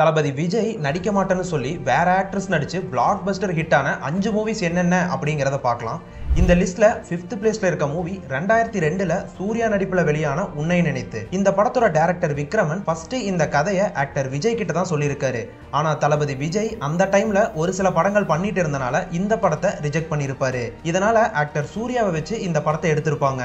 தளபதி விஜய் நடிக்க மாட்டேன்னு சொல்லி வேற ஆக்ட்ரஸ் நடிச்சு பிளாக் பஸ்டர் ஹிட் ஆன 5 மூவிஸ் என்னென்ன அப்படிங்கறத பார்க்கலாம். இந்த லிஸ்ட்ல 5th பிளேஸ்ல இருக்க மூவி 2002ல சூர்யா நடிப்புல வெளியான உன்னை நினைத்து. இந்த படத்தோட டைரக்டர் விக்ரமன் ஃபர்ஸ்ட் இந்த கதையை ஆக்டர் விஜய் கிட்ட தான் சொல்லியிருக்காரு. ஆனா தளபதி விஜய் அந்த டைம்ல ஒரு சில படங்கள் பண்ணிட்டு இருந்தனால இந்த படத்தை ரிஜெக்ட் பண்ணிருப்பாரு. இதனால ஆக்டர் சூர்யாவை வச்சு இந்த படத்தை எடுத்திருப்பாங்க.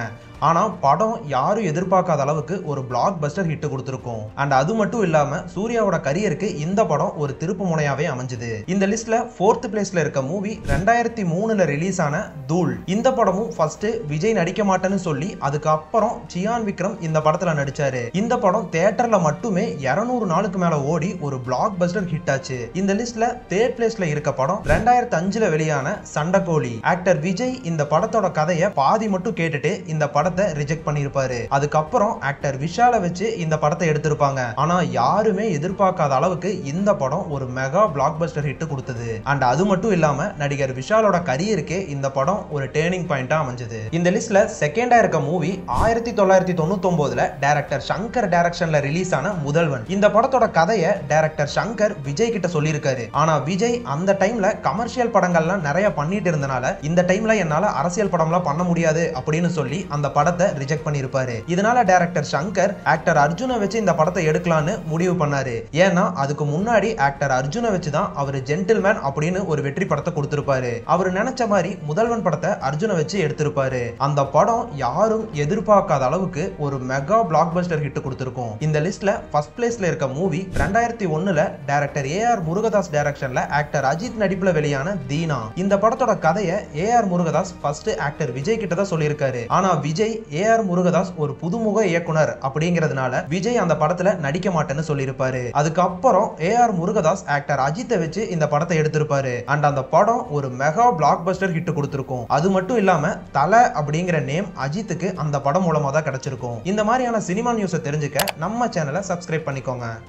ஆனா படம் யாரும் எதிர்பார்க்காத அளவுக்கு ஒரு பிளாக் பஸ்டர் ஹிட் கொடுத்திருக்கும். அண்ட் அது மட்டும் இல்லாம சூர்யாவோட கரியருக்கு இந்த படம் ஒரு திருப்பு முனையாவே அமைஞ்சது. இந்த லிஸ்ட்ல 4th பிளேஸ்ல இருக்க மூவி 2003ல ரிலீஸ் ஆன தூள். இந்த படமும் ஃபர்ஸ்ட் விஜய் நடிக்க மாட்டேன்னு சொல்லி அதுக்கப்புறம் சியான் விக்ரம் இந்த படத்துல நடிச்சாரு. இந்த படம் தியேட்டர்ல மட்டுமே 200 நாளுக்கு மேல ஓடி ஒரு பிளாக் பஸ்டர் ஹிட் ஆச்சு. இந்த லிஸ்ட்ல 3rd பிளேஸ்ல இருக்க படம் 2005ல வெளியான சண்டைக்கோழி. ஆக்டர் விஜய் இந்த படத்தோட கதையை பாதி மட்டும் கேட்டுட்டு இந்த படத்தை ரிஜெக்ட் பண்ணிருப்பாரு. அதுக்கப்புறம் ஆக்டர் விஷால வச்சு இந்த படத்தை எடுத்திருப்பாங்க. ஆனா யாருமே எதிர்பார்க்காத அளவுக்கு இந்த படம் ஒரு மெகா பிளாக் பஸ்டர் ஹிட் கொடுத்தது. அண்ட் அது மட்டும் இல்லாம நடிகர் விஷாலோட கரியருக்கு இந்த படம் ஒரு டேர்னிங் பாயிண்டா அமைஞ்சது. இந்த லிஸ்ட்ல செகண்டா இருக்க மூவி 1999ல டைரக்டர் சங்கர் டைரக்ஷன்ல ரிலீஸ் ஆன முதல்வன். இந்த படத்தோட கதையை டைரக்டர் சங்கர் விஜய் கிட்ட சொல்லியிருக்காரு. ஆனா விஜய் அந்த டைம்ல கமர்ஷியல் படங்கள்லாம் நிறைய பண்ணிட்டு இருந்தனால இந்த டைம்ல என்னால அரசியல் படம்லாம் பண்ண முடியாது அப்படின்னு சொல்லி அந்த படத்தை ரிஜெக்ட் பண்ணிருப்பாரு. இதனால டைரக்டர் சங்கர் ஆக்டர் அர்ஜுனை வச்சு இந்த படத்தை எடுக்கலான்னு முடிவு பண்ணாரு. ஏன்னா அதுக்கு முன்னாடி ஆக்டர் அர்ஜுனை வச்சு தான் அவர் ஜென்டில்மேன் அப்படின்னு ஒரு வெற்றி படத்தை கொடுத்திருப்பாரு. அவர் நினைச்ச மாதிரி முதல்வன் படத்தை அர்ஜுனை வச்சு எடுத்திருப்பாரு. அந்த படம் யாரும் எதிர்பார்க்காத அளவுக்கு ஒரு மெகா பிளாக் பஸ்டர் ஹிட் கொடுத்திருக்கும். இந்த லிஸ்ட்ல ஃபர்ஸ்ட் பிளேஸ்ல இருக்க மூவி 2001ல டைரக்டர் ஏஆர் முருகதாஸ் டைரக்ஷன்ல ஆக்டர் அஜித் நடிப்புல வெளியான தீனா. இந்த படத்தோட கதையை ஏஆர் முருகதாஸ் ஃபர்ஸ்ட் ஆக்டர் விஜய் கிட்ட தான் சொல்லியிருக்காரு. ஆனா விஜய் ஏஆர் முருகதாஸ் ஒரு புதுமுக இயக்குனர் அப்படிங்கிறதுனால விஜய் அந்த படத்துல நடிக்க மாட்டேன்னு சொல்லியிருப்பாரு. அதுக்கப்புறம் ஏஆர் முருகதாஸ் ஆக்டர் அஜித்தை வச்சு இந்த படத்தை எடுத்திருப்பாரு. அண்ட் அந்த படம் ஒரு மெகா பிளாக் பஸ்டர் ஹிட் கொடுத்திருக்கும். அது மட்டும் இல்லாம தல அப்படிங்கிற நேம் அஜித்துக்கு அந்த படம் மூலமா தான் கிடைச்சிருக்கும். இந்த மாதிரியான சினிமா நியூஸை தெரிஞ்சுக்க நம்ம சேனலை சப்ஸ்கிரைப் பண்ணிக்கோங்க.